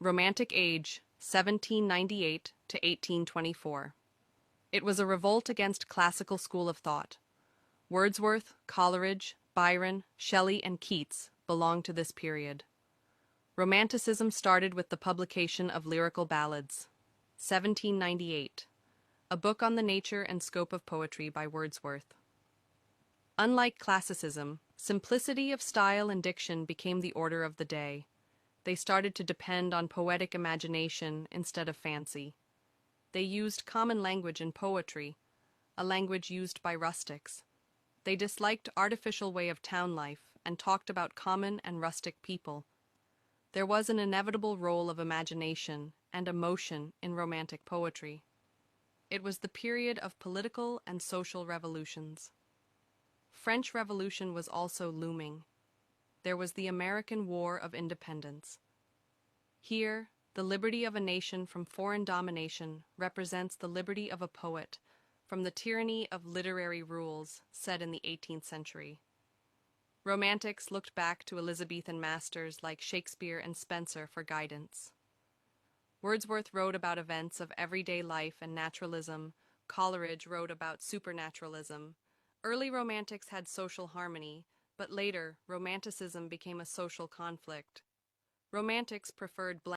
Romantic Age, 1798 to 1824. It was a revolt against classical school of thought. Wordsworth, Coleridge, Byron, Shelley, and Keats belong to this period. Romanticism started with the publication of Lyrical Ballads. 1798. A book on the nature and scope of poetry by Wordsworth. Unlike classicism, simplicity of style and diction became the order of the day. They started to depend on poetic imagination instead of fancy. They used common language in poetry, a language used by rustics. They disliked artificial way of town life and talked about common and rustic people. There was an inevitable role of imagination and emotion in Romantic poetry. It was the period of political and social revolutions. French Revolution was also looming. There was the American War of Independence. Here, the liberty of a nation from foreign domination represents the liberty of a poet from the tyranny of literary rules set in the 18th century. Romantics looked back to Elizabethan masters like Shakespeare and Spenser for guidance. Wordsworth wrote about events of everyday life and naturalism. Coleridge wrote about supernaturalism. Early Romantics had social harmony, but later Romanticism became a social conflict. Romantics preferred